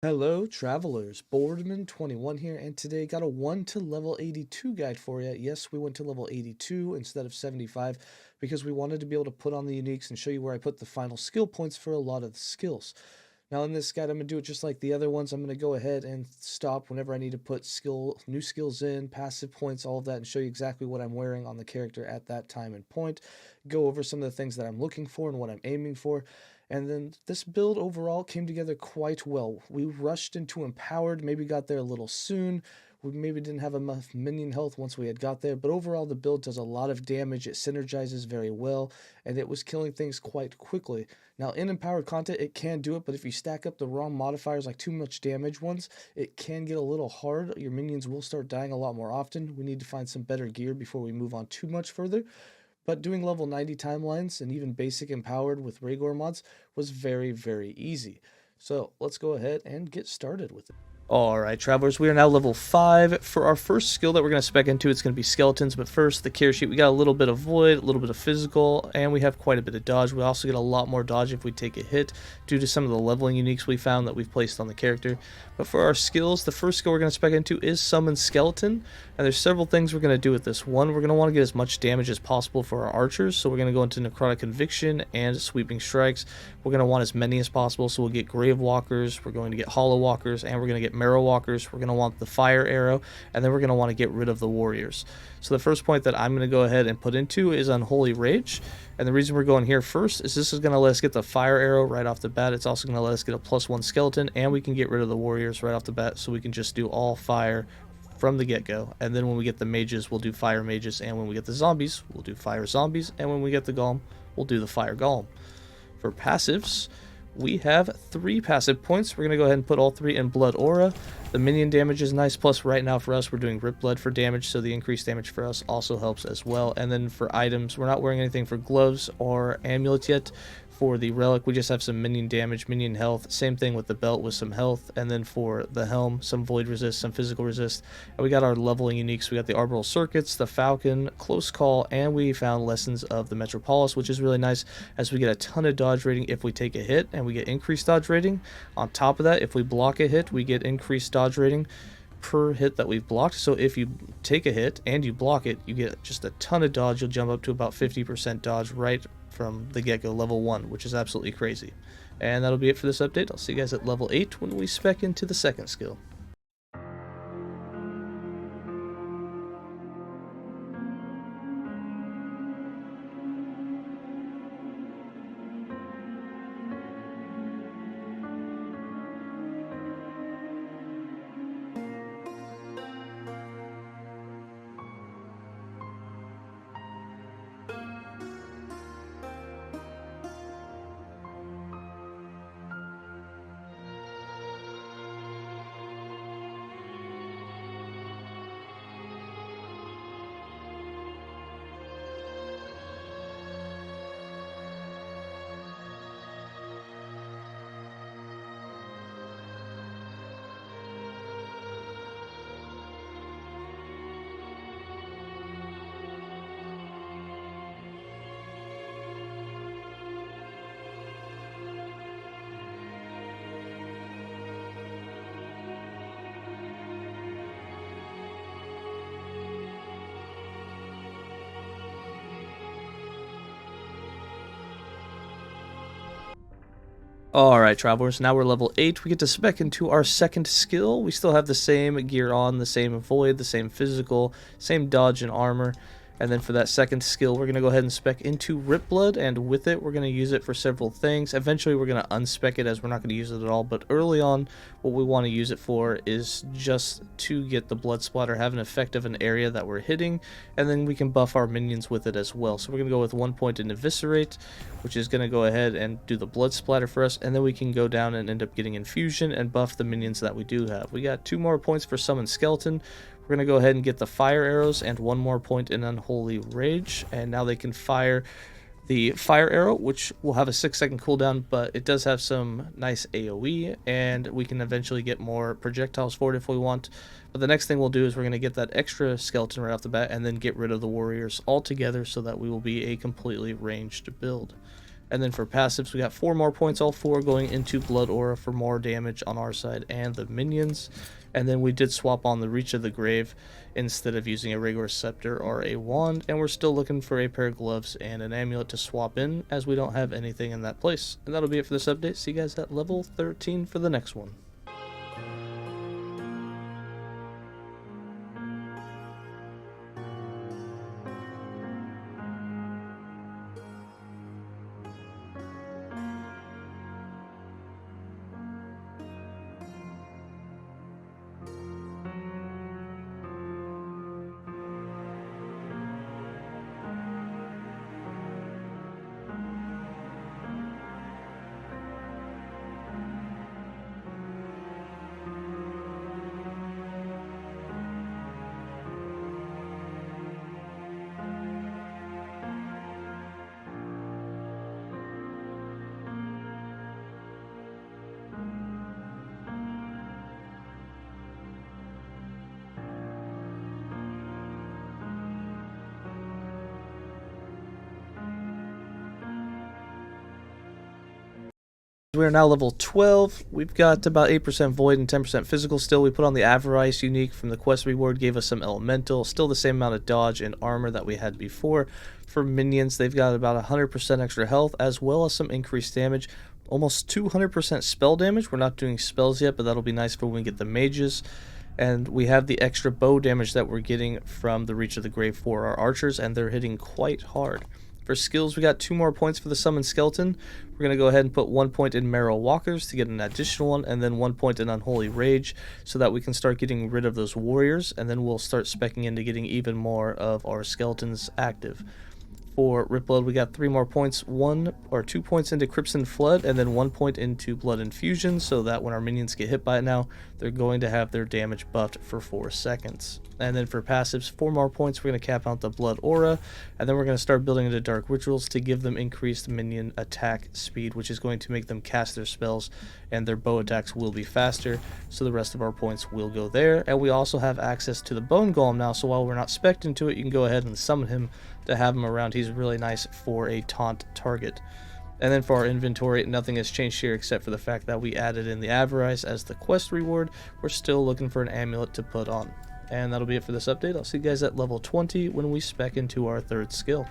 Hello travelers, Boardman21 here, and today got a 1 to level 82 guide for you. Yes, we went to level 82 instead of 75 because we wanted to be able to put on the uniques and show you where I put the final skill points for a lot of the skills. Now in this guide, I'm going to do it just like the other ones. I'm going to go ahead and stop whenever I need to put new skills in, passive points, all of that, and show you exactly what I'm wearing on the character at that time and point. Go over some of the things that I'm looking for and what I'm aiming for. And then this build overall came together quite well. We rushed into Empowered, maybe got there a little soon. We maybe didn't have enough minion health once we had got there, but overall the build does a lot of damage, it synergizes very well, and it was killing things quite quickly. Now in Empowered content it can do it, but if you stack up the wrong modifiers, like too much damage ones, it can get a little hard. Your minions will start dying a lot more often. We need to find some better gear before we move on too much further. But doing level 90 timelines and even basic empowered with Rhaegar mods was very, very easy. So let's go ahead and get started with it. Alright, travelers, we are now level 5. For our first skill that we're going to spec into, it's going to be skeletons, but first, the care sheet. We got a little bit of void, a little bit of physical, and we have quite a bit of dodge. We also get a lot more dodge if we take a hit, due to some of the leveling uniques we found that we've placed on the character. But for our skills, the first skill we're going to spec into is Summon Skeleton, and there's several things we're going to do with this. One, we're going to want to get as much damage as possible for our archers, so we're going to go into Necrotic Conviction and Sweeping Strikes. We're going to want as many as possible, so we'll get Grave Walkers, we're going to get Hollow Walkers, and we're going to get Marrow Walkers. We're going to want the Fire Arrow, and then we're going to want to get rid of the Warriors. So the first point that I'm going to go ahead and put into is Unholy Rage, and the reason we're going here first is this is going to let us get the Fire Arrow right off the bat. It's also going to let us get a +1 skeleton, and we can get rid of the Warriors right off the bat, so we can just do all fire from the get-go. And then when we get the mages, we'll do fire mages, and when we get the zombies, we'll do fire zombies, and when we get the golem, we'll do the fire golem. For passives, we have 3 passive points. We're going to go ahead and put all 3 in Blood Aura. The minion damage is nice, plus right now for us we're doing Rip Blood for damage, so the increased damage for us also helps as well. And then for items, we're not wearing anything for gloves or amulets yet. For the relic, we just have some minion damage, minion health, same thing with the belt with some health, and then for the helm, some void resist, some physical resist. And we got our leveling uniques. We got the Arbitral Circuits, the Falcon, Close Call, and we found Lessons of the Metropolis, which is really nice as we get a ton of dodge rating if we take a hit, and we get increased dodge rating. On top of that, if we block a hit, we get increased dodge rating per hit that we've blocked. So if you take a hit and you block it, you get just a ton of dodge. You'll jump up to about 50% dodge right from the get-go, level 1, which is absolutely crazy. And that'll be it for this update. I'll see you guys at level 8 when we spec into the second skill. Alright, travelers, now we're level 8. We get to spec into our second skill. We still have the same gear on, the same void, the same physical, same dodge and armor. And then for that second skill, we're going to go ahead and spec into Rip Blood, and with it, we're going to use it for several things. Eventually, we're going to unspec it as we're not going to use it at all, but early on, what we want to use it for is just to get the blood splatter, have an effect of an area that we're hitting, and then we can buff our minions with it as well. So we're going to go with 1 point in Eviscerate, which is going to go ahead and do the blood splatter for us, and then we can go down and end up getting Infusion and buff the minions that we do have. We got 2 more points for Summon Skeleton. We're going to go ahead and get the Fire Arrows and 1 more point in Unholy Rage, and now they can fire the Fire Arrow, which will have a 6-second cooldown, but it does have some nice AoE, and we can eventually get more projectiles for it if we want. But the next thing we'll do is we're going to get that extra skeleton right off the bat, and then get rid of the warriors altogether so that we will be a completely ranged build. And then for passives, we got 4 more points, all 4 going into Blood Aura for more damage on our side and the minions. And then we did swap on the Reach of the Grave instead of using a Regular Scepter or a Wand. And we're still looking for a pair of gloves and an amulet to swap in, as we don't have anything in that place. And that'll be it for this update. See you guys at level 13 for the next one. We are now level 12. We've got about 8% void and 10% physical still. We put on the 𝐓𝐢𝐬𝐦𝐞 unique from the quest reward, gave us some elemental, still the same amount of dodge and armor that we had before. For minions, they've got about 100% extra health as well as some increased damage, almost 200% spell damage. We're not doing spells yet, but that'll be nice for when we get the mages. And we have the extra bow damage that we're getting from the Reach of the Grave for our archers, and they're hitting quite hard. For skills, we got 2 more points for the Summon Skeleton. We're going to go ahead and put 1 point in Marrow Walkers to get an additional one, and then 1 point in Unholy Rage so that we can start getting rid of those warriors, and then we'll start speccing into getting even more of our skeletons active. For Rip Blood, we got 3 more points, 2 points into Crimson Flood, and then 1 point into Blood Infusion, so that when our minions get hit by it now, they're going to have their damage buffed for 4 seconds. And then for passives, 4 more points, we're going to cap out the Blood Aura, and then we're going to start building into Dark Rituals to give them increased minion attack speed, which is going to make them cast their spells, and their bow attacks will be faster, so the rest of our points will go there. And we also have access to the Bone Golem now, so while we're not specced into it, you can go ahead and summon him to have him around. He's really nice for a taunt target. And then for our inventory, nothing has changed here except for the fact that we added in the 𝐓𝐢𝐬𝐦𝐴 as the quest reward. We're still looking for an amulet to put on. And that'll be it for this update. I'll see you guys at level 20 when we spec into our 3rd skill.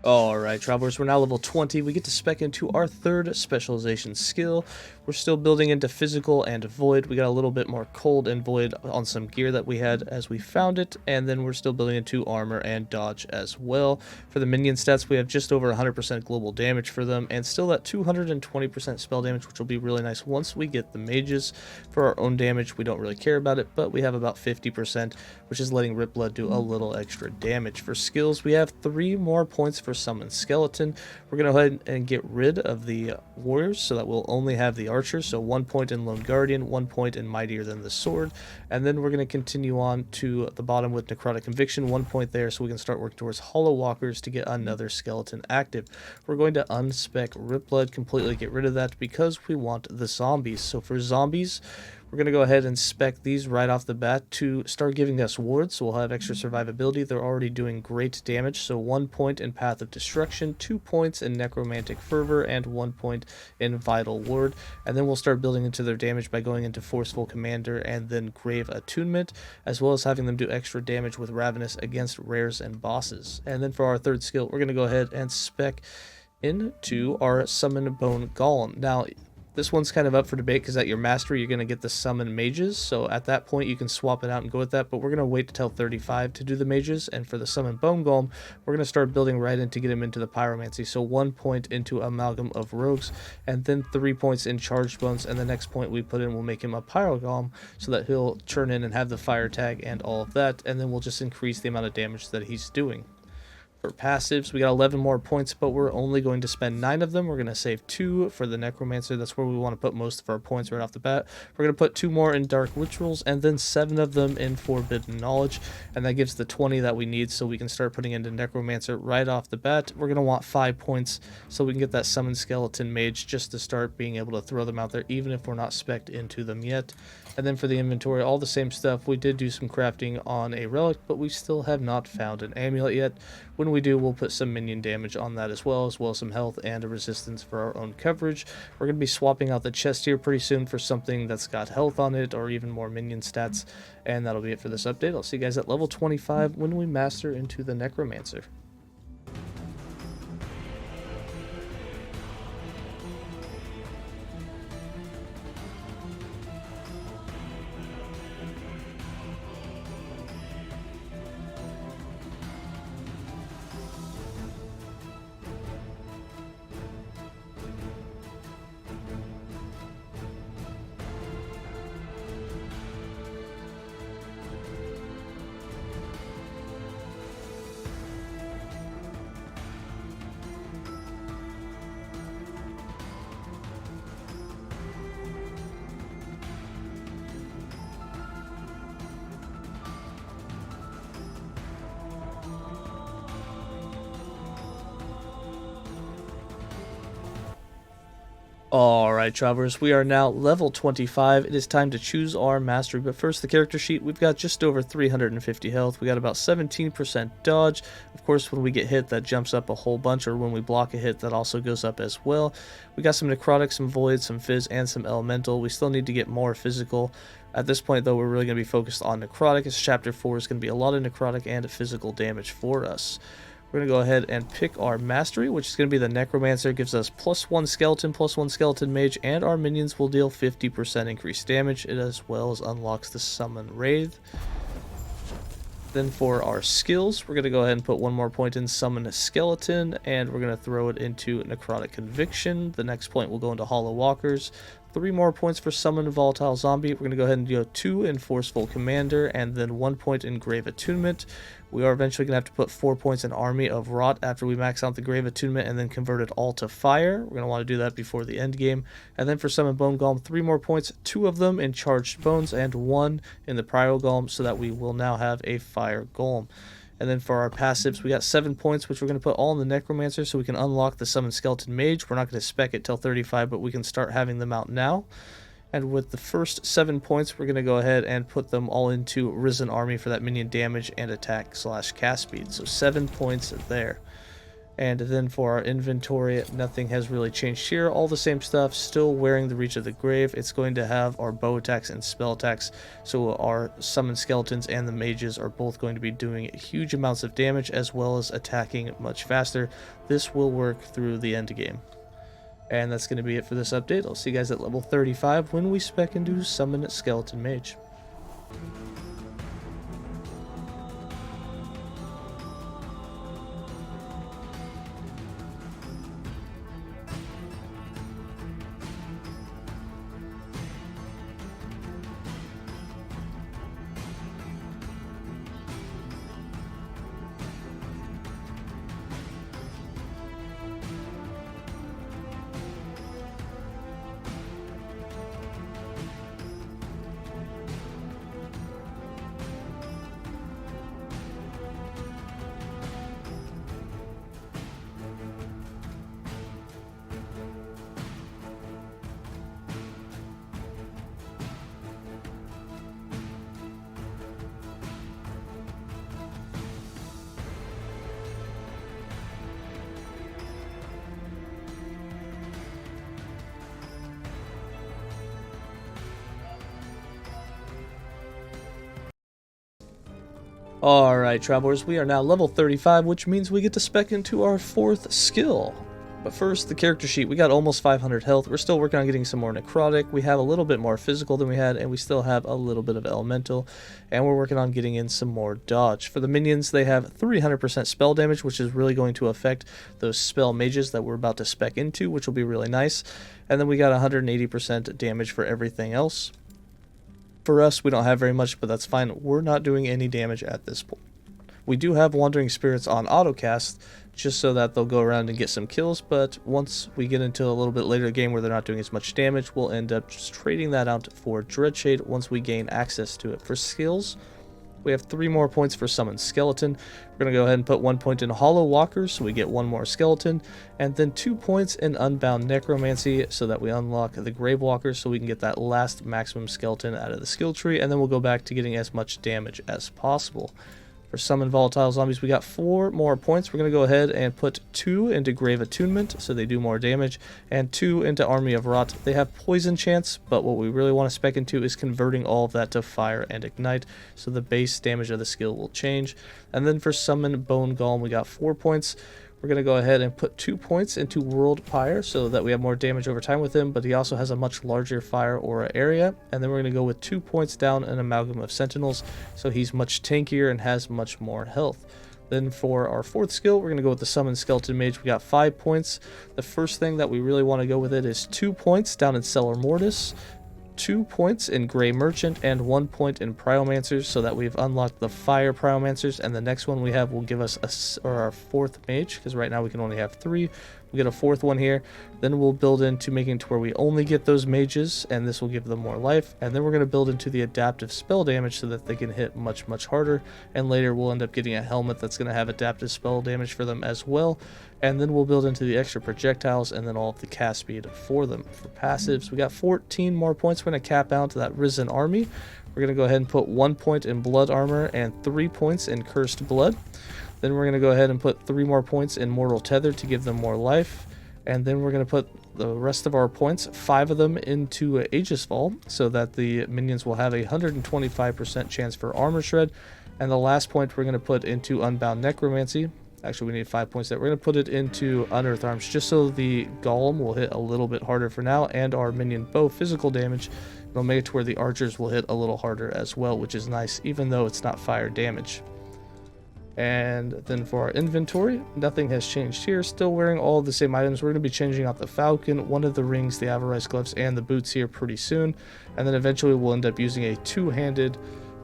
Alright, Travelers, we're now level 20. We get to spec into our 3rd specialization skill. We're still building into physical and void. We got a little bit more cold and void on some gear that we had as we found it, and then we're still building into armor and dodge as well. For the minion stats, we have just over 100% global damage for them, and still that 220% spell damage, which will be really nice once we get the mages. For our own damage, we don't really care about it, but we have about 50%, which is letting Rip Blood do a little extra damage. For skills, we have 3 more points for Summon Skeleton. We're going to go ahead and get rid of the warriors so that we'll only have the archers. So 1 point in Lone Guardian, 1 point in Mightier Than the Sword. And then we're going to continue on to the bottom with Necrotic Conviction, 1 point there so we can start working towards Hollow Walkers to get another skeleton active. We're going to unspec Rip Blood, completely get rid of that because we want the zombies. So for zombies, we're We're going to go ahead and spec these right off the bat to start giving us wards, so we'll have extra survivability. They're already doing great damage, so 1 point in Path of Destruction, 2 points in Necromantic Fervor, and 1 point in Vital Ward. And then we'll start building into their damage by going into Forceful Commander and then Grave Attunement, as well as having them do extra damage with Ravenous against rares and bosses. And then for our third skill, we're going to go ahead and spec into our Summon Bone Golem. Now, this one's kind of up for debate because at your mastery, you're going to get the summon mages. So at that point, you can swap it out and go with that. But we're going to wait until 35 to do the mages. And for the summon bone golem, we're going to start building right in to get him into the pyromancy. So 1 point into amalgam of rogues, and then 3 points in charged bones. And the next point we put in will make him a pyro golem so that he'll turn in and have the fire tag and all of that. And then we'll just increase the amount of damage that he's doing. For passives, we got 11 more points, but we're only going to spend 9 of them. We're going to save 2 for the Necromancer. That's where we want to put most of our points right off the bat. We're going to put 2 more in Dark Rituals, and then 7 of them in Forbidden Knowledge, and that gives the 20 that we need so we can start putting into Necromancer right off the bat. We're going to want 5 points so we can get that Summon Skeleton Mage just to start being able to throw them out there, even if we're not spec'd into them yet. And then for the inventory, all the same stuff. We did do some crafting on a relic, but we still have not found an amulet yet. When we do, we'll put some minion damage on that as well as some health and a resistance for our own coverage. We're going to be swapping out the chest here pretty soon for something that's got health on it or even more minion stats. And that'll be it for this update. I'll see you guys at level 25 when we master into the Necromancer. Alright, travelers, we are now level 25. It is time to choose our mastery, but first the character sheet. We've got just over 350 health. We got about 17% dodge. Of course, when we get hit, that jumps up a whole bunch, or when we block a hit, that also goes up as well. We got some necrotic, some void, some fizz, and some elemental. We still need to get more physical. At this point, though, we're really going to be focused on necrotic, as chapter 4 is going to be a lot of necrotic and physical damage for us. We're going to go ahead and pick our mastery, which is going to be the Necromancer. It gives us +1 skeleton, +1 skeleton mage, and our minions will deal 50% increased damage. It as well as unlocks the summon wraith. Then for our skills, we're going to go ahead and put 1 more point in summon skeleton, and we're going to throw it into necrotic conviction. The next point will go into hollow walkers. 3 more points for summon volatile zombie. We're going to go ahead and go 2 in forceful commander, and then 1 point in grave attunement. We are eventually going to have to put 4 points in army of rot after we max out the grave attunement and then convert it all to fire. We're going to want to do that before the end game. And then for summon bone golem, 3 more points, 2 of them in charged bones and 1 in the pyro golem, so that we will now have a fire golem. And then for our passives, we got 7 points, which we're going to put all in the Necromancer so we can unlock the Summon Skeleton Mage. We're not going to spec it till 35, but we can start having them out now. And with the first 7 points, we're going to go ahead and put them all into Risen Army for that minion damage and attack / cast speed. So 7 points there. And then for our inventory, nothing has really changed here. All the same stuff, still wearing the Reach of the Grave. It's going to have our bow attacks and spell attacks. So our summoned skeletons and the mages are both going to be doing huge amounts of damage as well as attacking much faster. This will work through the end game. And that's going to be it for this update. I'll see you guys at level 35 when we spec into Summon Skeleton Mage. Alright, travelers, we are now level 35, which means we get to spec into our 4th skill. But first, the character sheet. We got almost 500 health. We're still working on getting some more necrotic. We have a little bit more physical than we had, and we still have a little bit of elemental. And we're working on getting in some more dodge. For the minions, they have 300% spell damage, which is really going to affect those spell mages that we're about to spec into, which will be really nice. And then we got 180% damage for everything else. For us, we don't have very much, but that's fine. We're not doing any damage at this point. We do have Wandering Spirits on autocast, just so that they'll go around and get some kills, but once we get into a little bit later game where they're not doing as much damage, we'll end up just trading that out for Dreadshade once we gain access to it. For skills, we have 3 more points for Summon Skeleton. We're going to go ahead and put 1 point in Hollow Walkers, so we get 1 more Skeleton, and then 2 points in Unbound Necromancy, so that we unlock the Grave Walkers, so we can get that last maximum Skeleton out of the skill tree, and then we'll go back to getting as much damage as possible. For Summon Volatile Zombies, we got 4 more points. We're going to go ahead and put 2 into Grave Attunement, so they do more damage, and 2 into Army of Rot. They have Poison Chance, but what we really want to spec into is converting all of that to Fire and Ignite, so the base damage of the skill will change. And then for Summon Bone Golem, we got 4 points. We're going to go ahead and put 2 points into World Pyre so that we have more damage over time with him, but he also has a much larger fire aura area. And then we're going to go with 2 points down an Amalgam of Sentinels, so he's much tankier and has much more health. Then for our 4th skill, we're going to go with the Summon Skeleton Mage. We got 5 points. The first thing that we really want to go with it is 2 points down in Cellar Mortis, 2 points in Grey Merchant, and 1 point in Pyromancers, so that we've unlocked the Fire Pyromancers, and the next one we have will give us our 4th mage, because right now we can only have 3. We'll get a 4th one here, then we'll build into making it to where we only get those mages, and this will give them more life, and then we're going to build into the adaptive spell damage so that they can hit much harder, and later we'll end up getting a helmet that's going to have adaptive spell damage for them as well. And then we'll build into the extra projectiles and then all of the cast speed for them. For passives, we got 14 more points. We're going to cap out to that Risen Army. We're going to go ahead and put 1 point in Blood Armor and 3 points in Cursed Blood. Then we're going to go ahead and put 3 more points in Mortal Tether to give them more life. And then we're going to put the rest of our points, 5 of them, into Aegis Fall, so that the minions will have a 125% chance for Armor Shred. And the last point we're going to put into Unbound Necromancy. Actually, we need 5 points there. We're going to put it into Unearth Arms, just so the Golem will hit a little bit harder for now, and our minion bow physical damage. It'll make it to where the archers will hit a little harder as well, which is nice, even though it's not fire damage. And then for our inventory, nothing has changed here. Still wearing all the same items. We're going to be changing out the falcon, one of the rings, the 𝐓𝐢𝐬𝐷 gloves, and the boots here pretty soon. And then eventually we'll end up using a 2-handed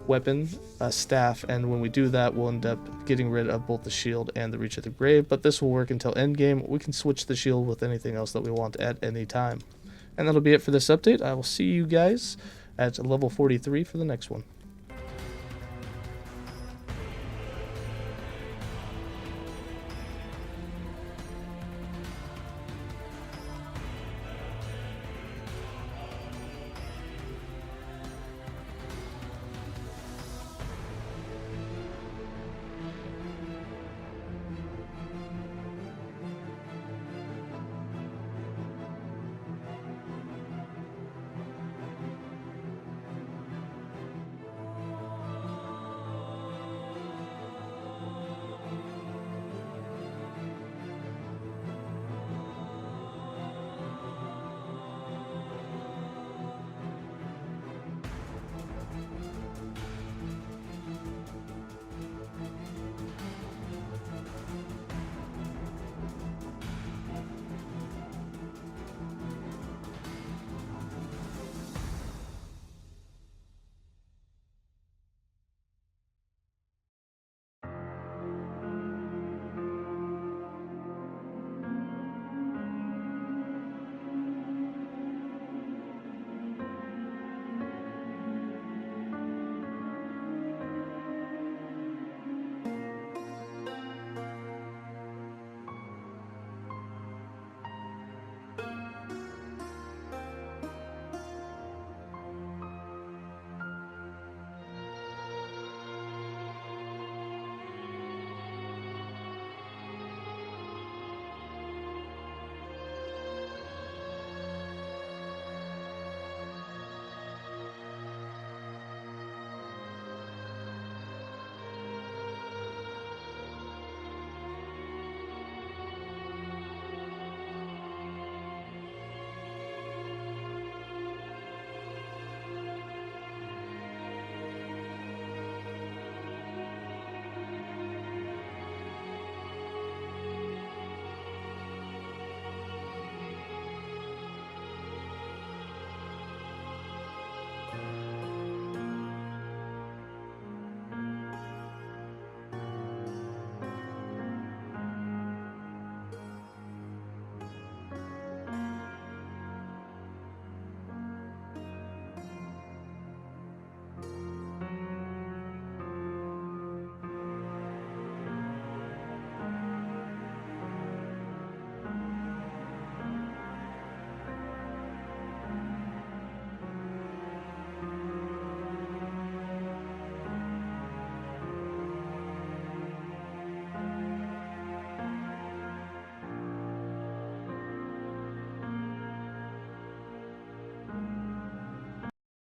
weapon, a staff, and when we do that, we'll end up getting rid of both the shield and the Reach of the Grave. But this will work until endgame. We can switch the shield with anything else that we want at any time. And that'll be it for this update. I will see you guys at level 43 for the next one.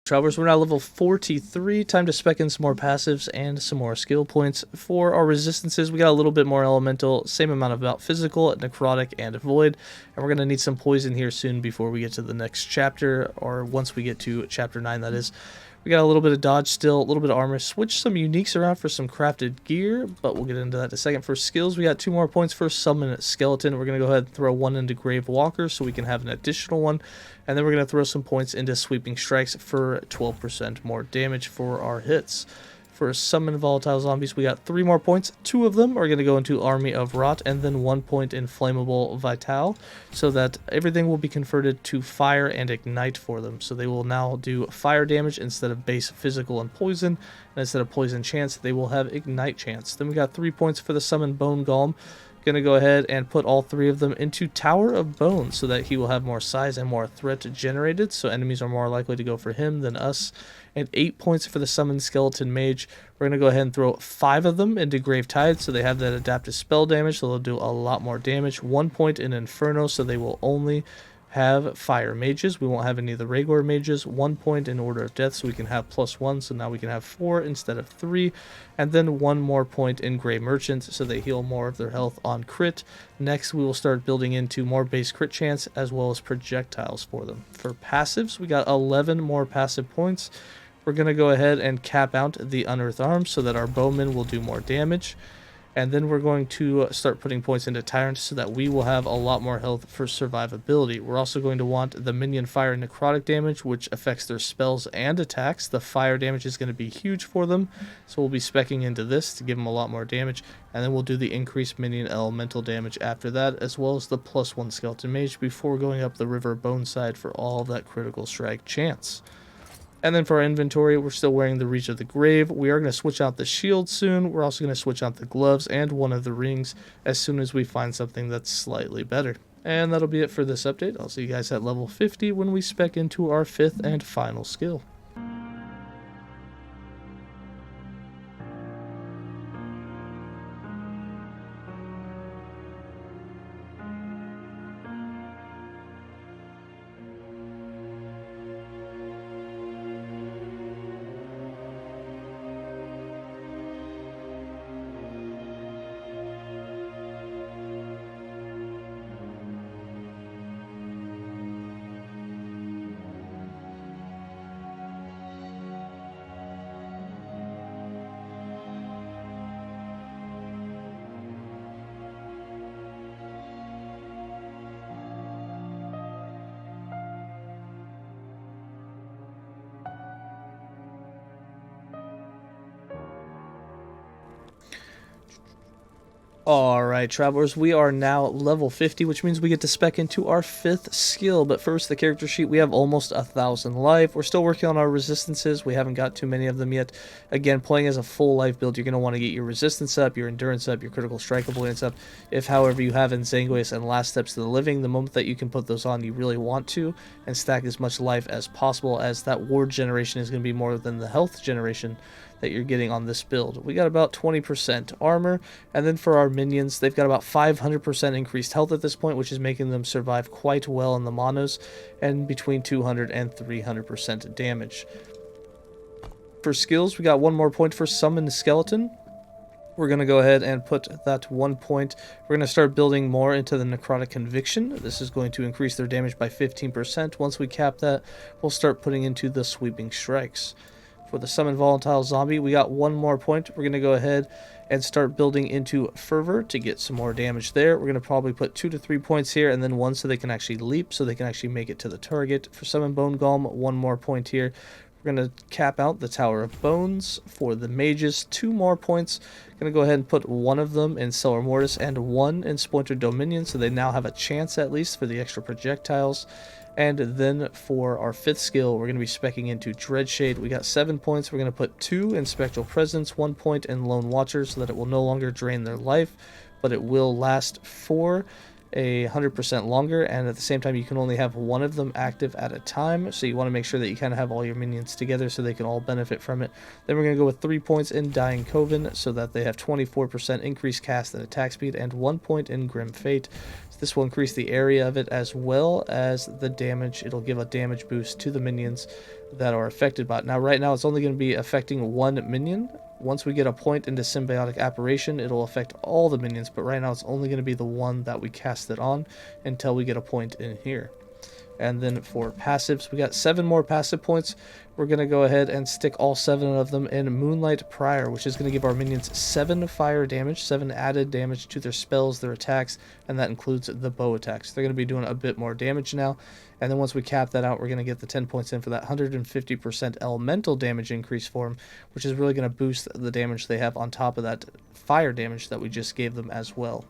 Travelers, we're now level 43. Time to spec in some more passives and some more skill points. For our resistances, we got a little bit more elemental, same amount of about physical, necrotic, and void. And we're going to need some poison here soon before we get to the next chapter, or once we get to chapter 9, that is. We got a little bit of dodge still, a little bit of armor. Switch some uniques around for some crafted gear, but we'll get into that in a second. For skills, we got 2 more points for summon skeleton. We're going to go ahead and throw 1 into grave walker so we can have an additional one. And then we're going to throw some points into sweeping strikes for 12% more damage for our hits. For summon volatile zombies, we got 3 more points. 2 of them are going to go into Army of Rot, and then 1 point in Flammable Vital, so that everything will be converted to fire and ignite for them. So they will now do fire damage instead of base physical and poison, and instead of poison chance, they will have ignite chance. Then we got 3 points for the summon Bone Golem. Going to go ahead and put all 3 of them into Tower of Bones so that he will have more size and more threat generated, so enemies are more likely to go for him than us. And 8 points for the summoned Skeleton Mage. We're going to go ahead and throw 5 of them into Grave Tide so they have that adaptive spell damage, so they'll do a lot more damage. 1 point in Inferno, so they will only have fire mages. We won't have any of the regular mages. 1 point in Order of Death, so we can have +1, so now we can have 4 instead of 3. And then 1 more point in Grey Merchant, so they heal more of their health on crit. Next, we will start building into more base crit chance, as well as projectiles for them. For passives, we got 11 more passive points. We're going to go ahead and cap out the Unearthed Arms, so that our bowmen will do more damage. And then we're going to start putting points into Tyrant so that we will have a lot more health for survivability. We're also going to want the minion fire necrotic damage, which affects their spells and attacks. The fire damage is going to be huge for them, so we'll be speccing into this to give them a lot more damage. And then we'll do the increased minion elemental damage after that, as well as the +1 skeleton mage before going up the river bone side for all of that critical strike chance. And then for our inventory, we're still wearing the Reach of the Grave. We are going to switch out the shield soon. We're also going to switch out the gloves and one of the rings as soon as we find something that's slightly better. And that'll be it for this update. I'll see you guys at level 50 when we spec into our 5th and final skill. Alright, travelers, we are now level 50, which means we get to spec into our 5th skill. But first, the character sheet, we have almost 1,000 life. We're still working on our resistances. We haven't got too many of them yet. Again, playing as a full life build, you're going to want to get your resistance up, your endurance up, your critical strike avoidance up. If, however, you have 𝐒𝐭𝐦𝐬𝐽 and Last Steps to the Living, the moment that you can put those on, you really want to, and stack as much life as possible, as that ward generation is going to be more than the health generation that you're getting on this build. We got about 20% armor, and then for our minions, they've got about 500% increased health at this point, which is making them survive quite well in the monos, and between 200 and 300% damage. For skills, we got 1 more point for Summon Skeleton. We're going to go ahead and put that 1 point. We're going to start building more into the Necrotic Conviction. This is going to increase their damage by 15%. Once we cap that, we'll start putting into the Sweeping Strikes. For the Summon Volatile Zombie, we got 1 more point. We're going to go ahead and start building into Fervor to get some more damage there. We're going to probably put 2 to 3 points here, and then 1 so they can actually leap, so they can actually make it to the target. For Summon Bone Golem, 1 more point here. We're going to cap out the Tower of Bones. For the mages, 2 more points. Going to go ahead and put 1 of them in Cellar Mortis and 1 in Splinter Dominion, so they now have a chance at least for the extra projectiles. And then for our 5th skill, we're going to be specking into Dreadshade. We got 7 points. We're going to put 2 in Spectral Presence, 1 point in Lone Watcher, so that it will no longer drain their life, but it will last for 100% longer, and at the same time you can only have 1 of them active at a time, so you want to make sure that you kind of have all your minions together so they can all benefit from it. Then we're going to go with 3 points in Dying Coven so that they have 24% increased cast and attack speed, and 1 point in Grim Fate. So this will increase the area of it as well as the damage. It'll give a damage boost to the minions that are affected by it. Now right now it's only going to be affecting one minion. Once we get a point into symbiotic apparition, it'll affect all the minions, but right now it's only going to be the one that we cast it on until we get a point in here. And then for passives, we got 7 more passive points. We're going to go ahead and stick all 7 of them in Moonlight Prior, which is going to give our minions 7 fire damage, 7 added damage to their spells, their attacks, and that includes the bow attacks. They're going to be doing a bit more damage now. And then once we cap that out, we're going to get the 10 points in for that 150% elemental damage increase for them, which is really going to boost the damage they have on top of that fire damage that we just gave them as well.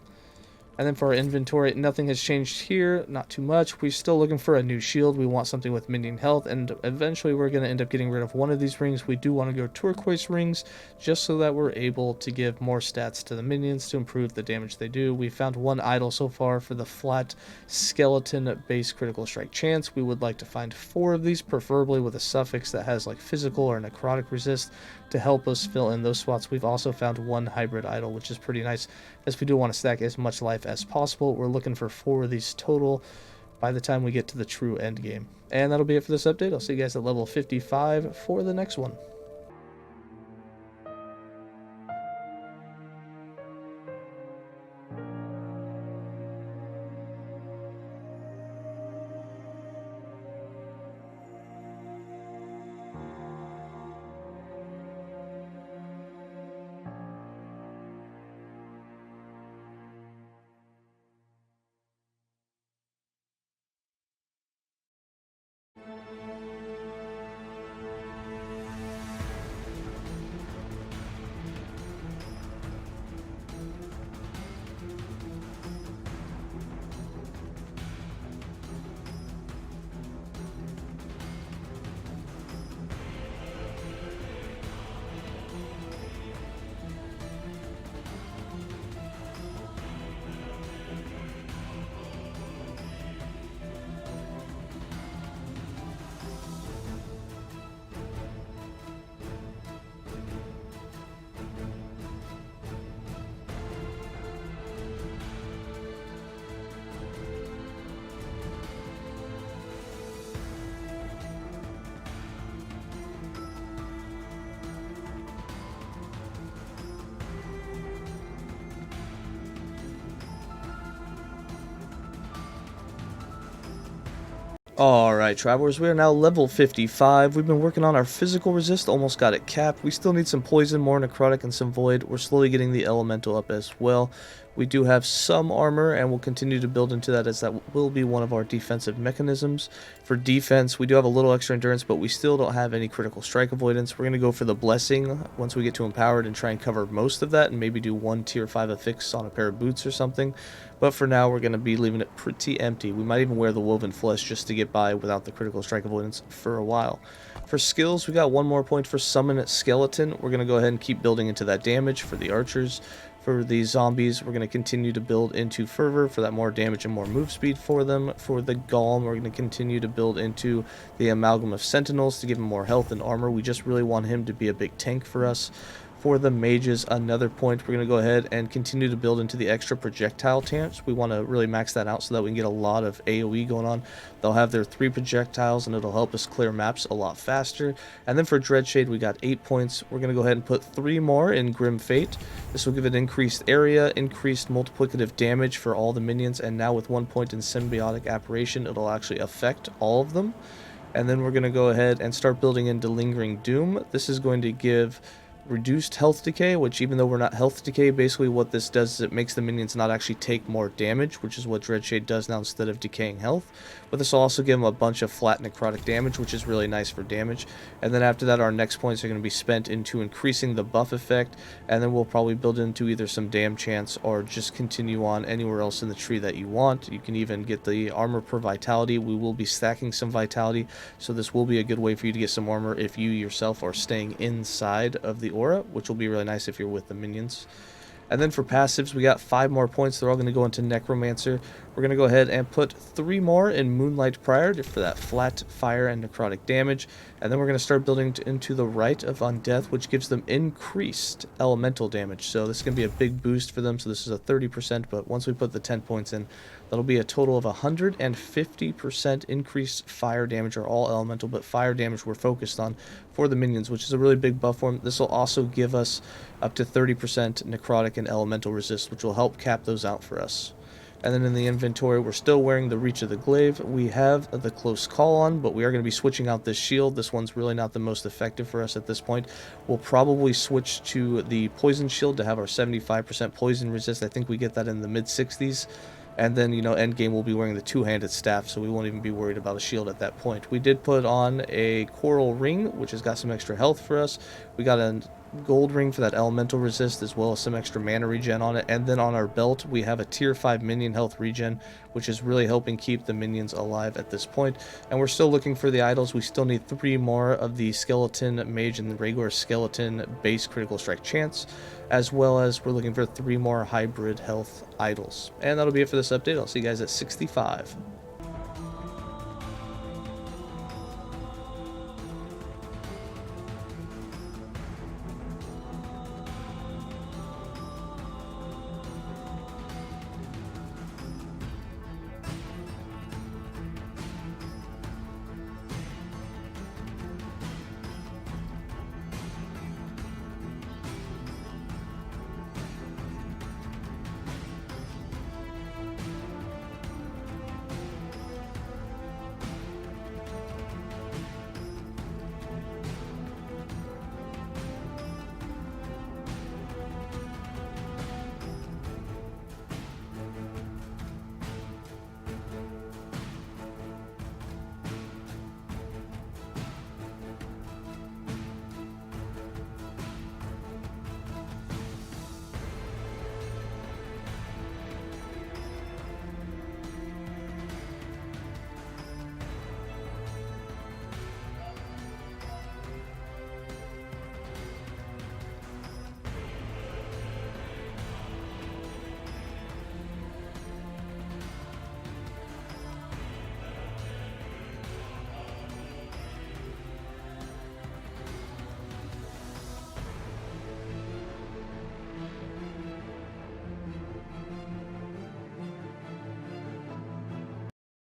And then for our inventory, nothing has changed here, not too much. We're still looking for a new shield. We want something with minion health, and eventually we're going to end up getting rid of one of these rings. We do want to go turquoise rings, just so that we're able to give more stats to the minions to improve the damage they do. We found one idol so far for the flat skeleton base critical strike chance. We would like to find 4 of these, preferably with a suffix that has like physical or necrotic resist, to help us fill in those spots. We've also found one hybrid idol, which is pretty nice, as we do want to stack as much life as possible. We're looking for 4 of these total by the time we get to the true end game. And that'll be it for this update. I'll see you guys at level 55 for the next one. Alright, travelers, we are now level 55. We've been working on our physical resist, almost got it capped. We still need some poison, more necrotic, and some void. We're slowly getting the elemental up as well. We do have some armor, and we'll continue to build into that, as that will be one of our defensive mechanisms. For defense, we do have a little extra endurance, but we still don't have any critical strike avoidance. We're going to go for the blessing once we get to empowered and try and cover most of that, and maybe do 1 tier 5 affix on a pair of boots or something. But for now, we're going to be leaving it pretty empty. We might even wear the woven flesh just to get by without the critical strike avoidance for a while. For skills, we got 1 more point for summon skeleton. We're going to go ahead and keep building into that damage for the archers. For the zombies, we're going to continue to build into fervor for that more damage and more move speed for them. For the golem, we're going to continue to build into the amalgam of sentinels to give him more health and armor. We just really want him to be a big tank for us. For the mages, another point, we're going to go ahead and continue to build into the extra projectile chance. We want to really max that out so that we can get a lot of AoE going on. They'll have their 3 projectiles, and it'll help us clear maps a lot faster. And then for Dreadshade, we got 8 points. We're going to go ahead and put 3 more in Grim Fate. This will give it increased area, increased multiplicative damage for all the minions, and now with 1 point in Symbiotic Apparition, it'll actually affect all of them. And then we're going to go ahead and start building into Lingering Doom. This is going to give reduced health decay, which, even though we're not health decay, basically what this does is it makes the minions not actually take more damage, which is what Dreadshade does now instead of decaying health. But this will also give them a bunch of flat necrotic damage, which is really nice for damage. And then after that, our next points are going to be spent into increasing the buff effect, and then we'll probably build into either some dam chance or just continue on anywhere else in the tree that you want. You can even get the armor per vitality. We will be stacking some vitality, so this will be a good way for you to get some armor if you yourself are staying inside of the aura, which will be really nice if you're with the minions. And then for passives, we got 5 more points. They're all going to go into Necromancer. We're going to go ahead and put 3 more in Moonlight Prior for that flat fire and necrotic damage. And then we're going to start building into the Rite of Undeath, which gives them increased elemental damage. So this is going to be a big boost for them. So this is a 30%, but once we put the 10 points in, that'll be a total of 150% increased fire damage, or all elemental, but fire damage we're focused on for the minions, which is a really big buff for them. This will also give us up to 30% necrotic and elemental resist, which will help cap those out for us. And then in the inventory, we're still wearing the Reach of the Glaive. We have the Close Call on, but we are going to be switching out this shield. This one's really not the most effective for us at this point. We'll probably switch to the Poison Shield to have our 75% poison resist. I think we get that in the mid-60s. And then, you know, endgame we'll be wearing the two-handed staff, so we won't even be worried about a shield at that point. We did put on a coral ring, which has got some extra health for us. We got a gold ring for that elemental resist, as well as some extra mana regen on it. And then on our belt, we have a tier 5 minion health regen, which is really helping keep the minions alive at this point. And we're still looking for the idols. We still need 3 more of the skeleton mage and the regular skeleton base critical strike chance, as well as we're looking for 3 more hybrid health idols. And that'll be it for this update. I'll see you guys at 65.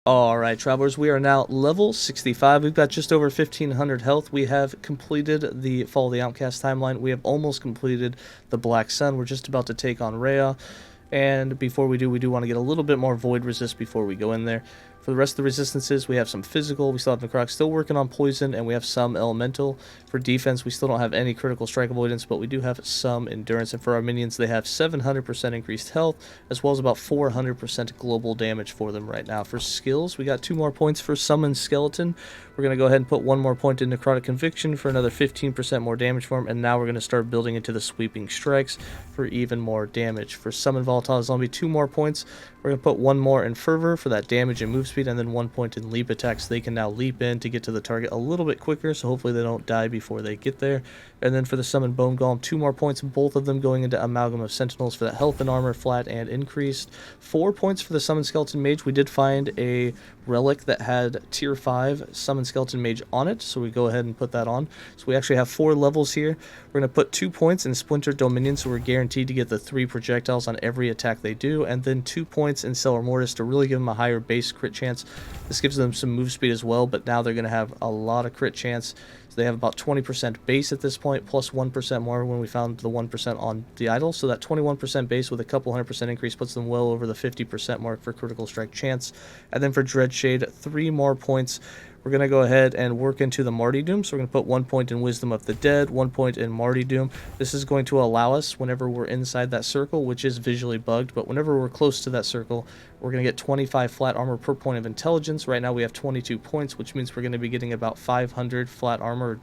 Alright, travelers, we are now level 65. We've got just over 1,500 health. We have completed the Fall of the Outcast timeline. We have almost completed the Black Sun. We're just about to take on Rhea. And before we do want to get a little bit more void resist before we go in there. For the rest of the resistances, we have some physical, we still have necrotic, still working on poison, and we have some elemental. For defense, we still don't have any critical strike avoidance, but we do have some endurance. And for our minions, they have 700% increased health, as well as about 400% global damage for them right now. For skills, we got 2 more points for Summon Skeleton. We're going to go ahead and put 1 more point in Necrotic Conviction for another 15% more damage for him, and now we're going to start building into the Sweeping Strikes for even more damage. For Summon Volatile Zombie, 2 more points. We're going to put 1 more in Fervor for that damage and move speed, and then 1 point in Leap Attack, so they can now leap in to get to the target a little bit quicker, so hopefully they don't die before they get there. And then for the Summon Bone Golem, 2 more points, both of them going into Amalgam of Sentinels for that health and armor flat and increased. 4 points for the Summon Skeleton Mage. We did find a relic that had tier 5 Summon Skeleton Mage on it, so we go ahead and put that on. So we actually have 4 levels here. We're going to put 2 points in Splinter Dominion, so we're guaranteed to get the 3 projectiles on every attack they do, and then 2 points in Stellar Mortis to really give them a higher base crit chance. This gives them some move speed as well, but now they're going to have a lot of crit chance. So they have about 20% base at this point, plus 1% more when we found the 1% on the idol. So that 21% base with a couple 100% increase puts them well over the 50% mark for critical strike chance. And then for Dreadshade, 3 more points. We're going to go ahead and work into the Martyrdom. So we're going to put 1 point in Wisdom of the Dead, 1 point in Martyrdom. This is going to allow us, whenever we're inside that circle, which is visually bugged, but whenever we're close to that circle, we're going to get 25 flat armor per point of intelligence. Right now we have 22 points, which means we're going to be getting about 500 flat armor,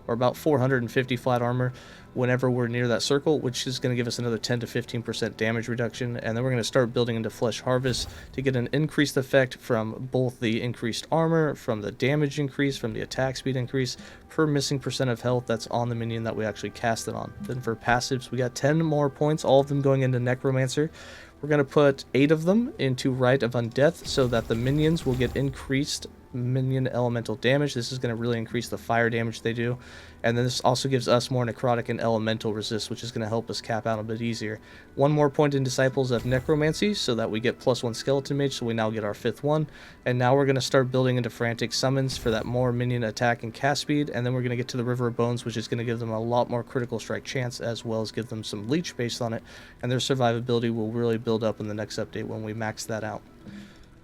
or about 450 flat armor whenever we're near that circle, which is going to give us another 10 to 15% damage reduction. And then we're going to start building into Flesh Harvest to get an increased effect from both the increased armor, from the damage increase, from the attack speed increase per missing percent of health that's on the minion that we actually cast it on. Then for passives, we got 10 more points, all of them going into Necromancer. We're going to put 8 of them into Rite of Undeath so that the minions will get increased minion elemental damage. This is going to really increase the fire damage they do. And then this also gives us more necrotic and elemental resist, which is going to help us cap out a bit easier. 1 more point in Disciples of Necromancy so that we get +1 skeleton mage, so we now get our 5th one. And now we're going to start building into Frantic Summons for that more minion attack and cast speed. And then we're going to get to the River of Bones, which is going to give them a lot more critical strike chance, as well as give them some leech based on it. And their survivability will really build up in the next update when we max that out.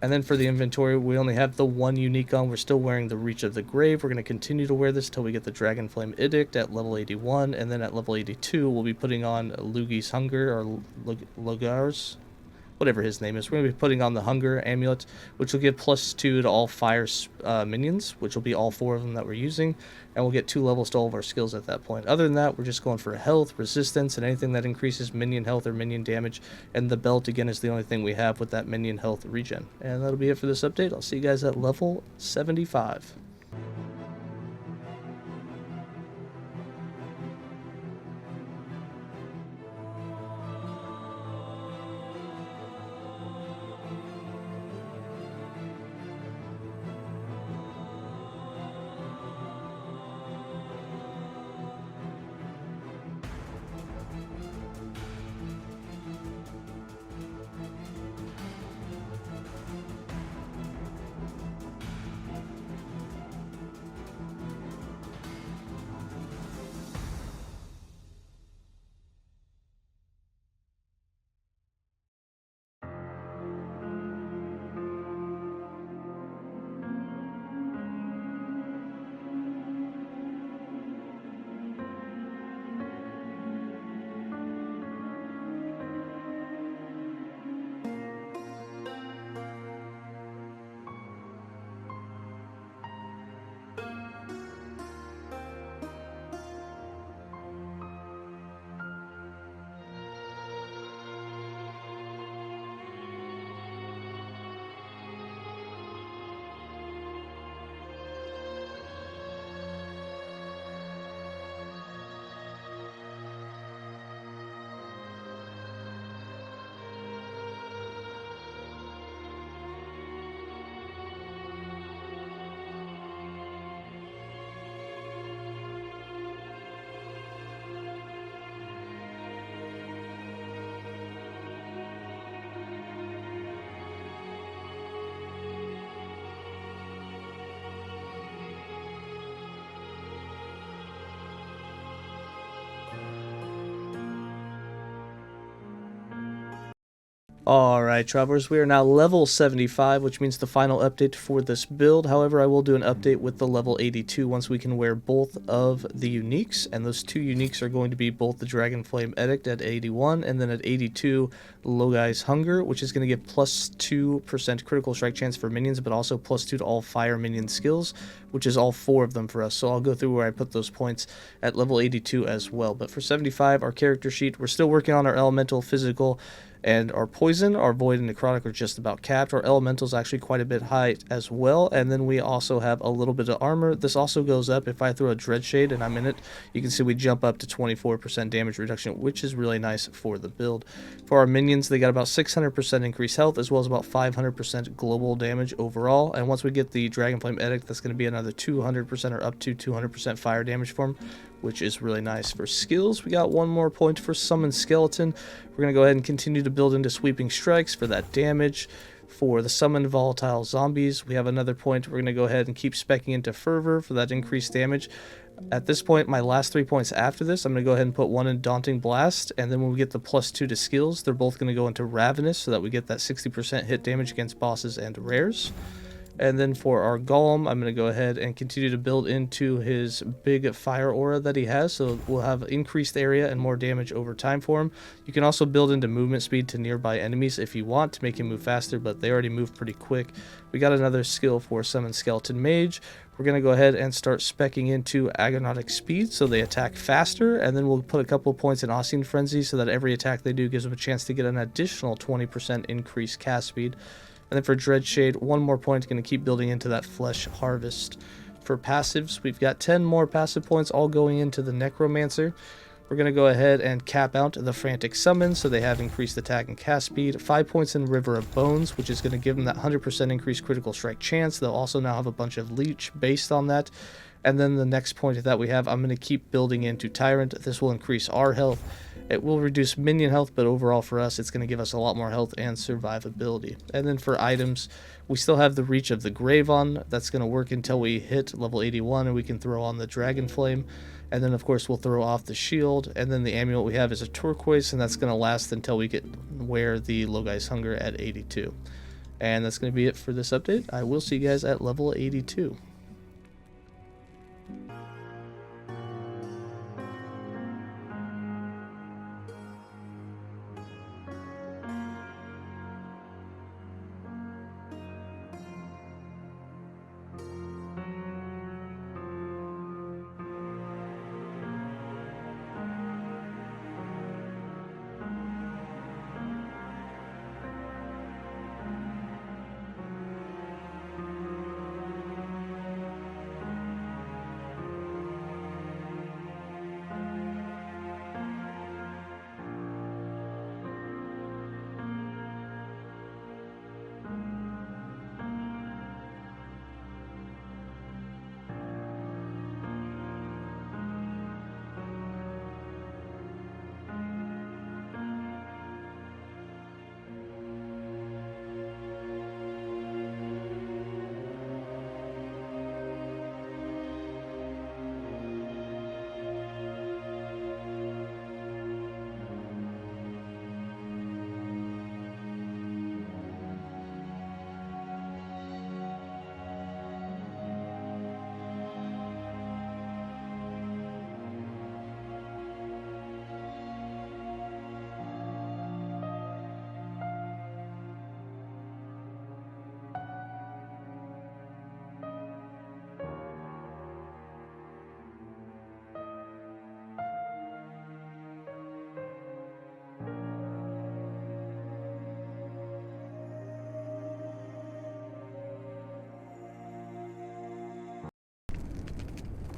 And then for the inventory, we only have the 1 unique on. We're still wearing the Reach of the Grave. We're going to continue to wear this till we get the Dragonflame Edict at level 81. And then at level 82, we'll be putting on Logi's Hunger, or Logar's, whatever his name is. We're going to be putting on the Hunger Amulet, which will give +2 to all fire minions, which will be all 4 of them that we're using. And we'll get 2 levels to all of our skills at that point. Other than that, we're just going for health, resistance, and anything that increases minion health or minion damage. And the belt, again, is the only thing we have with that minion health regen. And that'll be it for this update. I'll see you guys at level 75. Alright, travelers, we are now level 75, which means the final update for this build. However, I will do an update with the level 82 once we can wear both of the uniques, and those 2 uniques are going to be both the Dragonflame Edict at 81, and then at 82, Logi's Hunger, which is going to give +2% critical strike chance for minions, but also +2 to all fire minion skills, which is all 4 of them for us. So I'll go through where I put those points at level 82 as well. But for 75, our character sheet, we're still working on our elemental, physical, and our poison, our void, and necrotic are just about capped. Our elemental is actually quite a bit high as well, and then we also have a little bit of armor. This also goes up if I throw a Dreadshade and I'm in it. You can see we jump up to 24% damage reduction, which is really nice for the build. For our minions, they got about 600% increased health, as well as about 500% global damage overall. And once we get the Dragonflame Edict, that's going to be another 200% or up to 200% fire damage for them, which is really nice. For skills, we got 1 more point for Summon Skeleton. We're going to go ahead and continue to build into Sweeping Strikes for that damage. For the Summon Volatile Zombies, we have another point. We're going to go ahead and keep speccing into Fervor for that increased damage. At this point, my last 3 points after this, I'm going to go ahead and put 1 in Daunting Blast, and then when we get the +2 to skills, they're both going to go into Ravenous so that we get that 60% hit damage against bosses and rares. And then for our golem, I'm going to go ahead and continue to build into his big fire aura that he has. So we'll have increased area and more damage over time for him. You can also build into movement speed to nearby enemies if you want to make him move faster, but they already move pretty quick. We got another skill for Summon Skeleton Mage. We're going to go ahead and start speccing into Agonitic Speed so they attack faster, and then we'll put a couple of points in Ossian Frenzy so that every attack they do gives them a chance to get an additional 20% increased cast speed. And then for Dreadshade, one more point, going to keep building into that Flesh Harvest. For passives, we've got 10 more passive points all going into the Necromancer. We're going to go ahead and cap out the Frantic Summon, so they have increased attack and cast speed. 5 points in River of Bones, which is going to give them that 100% increased critical strike chance. They'll also now have a bunch of Leech based on that. And then the next point that we have, I'm going to keep building into Tyrant. This will increase our health. It will reduce minion health, but overall for us, it's going to give us a lot more health and survivability. And then for items, we still have the Reach of the Grave on. That's going to work until we hit level 81, and we can throw on the Dragon Flame. And then, of course, we'll throw off the shield. And then the amulet we have is a turquoise, and that's going to last until we wear the Logi's Hunger at 82. And that's going to be it for this update. I will see you guys at level 82.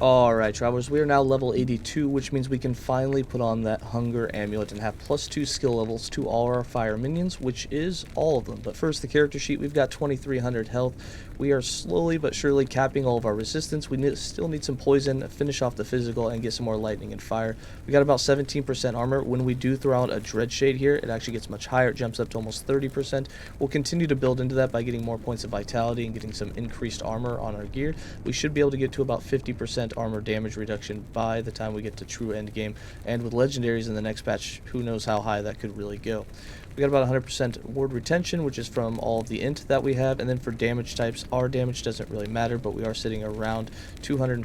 Alright, travelers, we are now level 82, which means we can finally put on that Hunger Amulet and have +2 skill levels to all our Fire Minions, which is all of them. But first, the character sheet, we've got 2300 health. We are slowly but surely capping all of our resistance. We still need some poison, finish off the physical, and get some more lightning and fire. We got about 17% armor. When we do throw out a Dreadshade here, it actually gets much higher. It jumps up to almost 30%. We'll continue to build into that by getting more points of vitality and getting some increased armor on our gear. We should be able to get to about 50% armor damage reduction by the time we get to true endgame. And with legendaries in the next patch, who knows how high that could really go. We got about 100% ward retention, which is from all of the int that we have. And then for damage types, our damage doesn't really matter, but we are sitting around 250%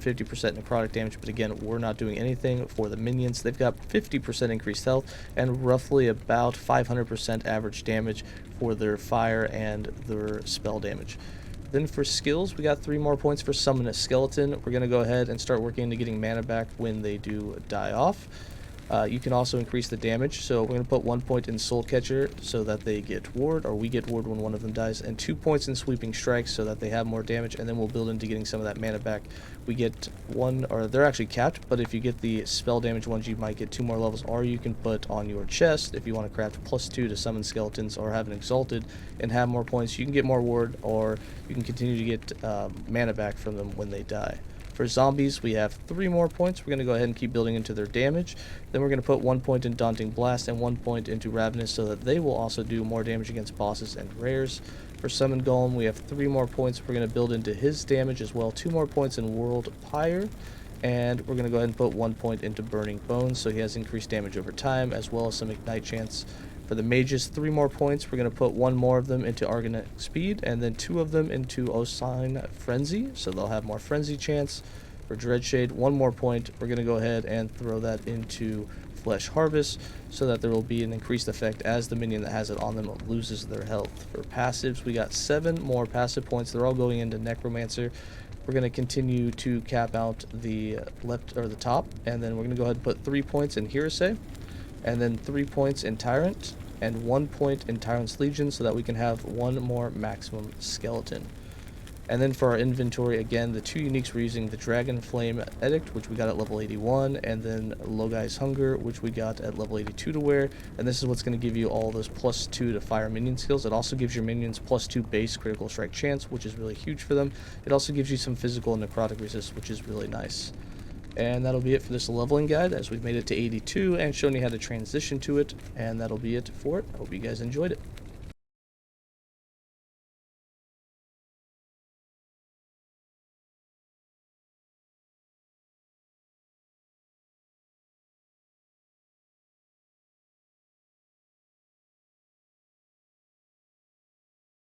necrotic damage. But again, we're not doing anything for the minions. They've got 50% increased health and roughly about 500% average damage for their fire and their spell damage. Then for skills, we got 3 more points for Summon a Skeleton. We're going to go ahead and start working into getting mana back when they do die off. You can also increase the damage, so we're going to put 1 point in Soul Catcher so that they get ward, or we get ward when one of them dies, and 2 points in Sweeping Strikes so that they have more damage, and then we'll build into getting some of that mana back. We get 1, or they're actually capped, but if you get the spell damage ones, you might get 2 more levels, or you can put on your chest if you want to craft +2 to summon skeletons or have an Exalted and have more points. You can get more ward, or you can continue to get mana back from them when they die. For zombies, we have 3 more points. We're going to go ahead and keep building into their damage. Then we're going to put 1 point in Daunting Blast and 1 point into Ravenous so that they will also do more damage against bosses and rares. For Summon Golem, we have 3 more points. We're going to build into his damage as well. 2 more points in World Pyre. And we're going to go ahead and put 1 point into Burning Bones so he has increased damage over time as well as some Ignite chance. For the mages, 3 more points. We're going to put 1 more of them into Organic Speed, and then 2 of them into Osine Frenzy, so they'll have more Frenzy chance. For Dreadshade, 1 more point. We're going to go ahead and throw that into Flesh Harvest, so that there will be an increased effect as the minion that has it on them loses their health. For passives, we got 7 more passive points. They're all going into Necromancer. We're going to continue to cap out the left or the top, and then we're going to go ahead and put 3 points in 𝐒𝐤𝐦𝐬, and then 3 points in Tyrant, and 1 point in Tyrant's Legion, so that we can have 1 more maximum skeleton. And then for our inventory, again, the 2 uniques we're using, the Dragon Flame Edict, which we got at level 81, and then Logi's Hunger, which we got at level 82 to wear. And this is what's going to give you all those +2 to fire minion skills. It also gives your minions +2 base critical strike chance, which is really huge for them. It also gives you some physical and necrotic resist, which is really nice. And that'll be it for this leveling guide, as we've made it to 82 and shown you how to transition to it. And that'll be it for it. I hope you guys enjoyed it.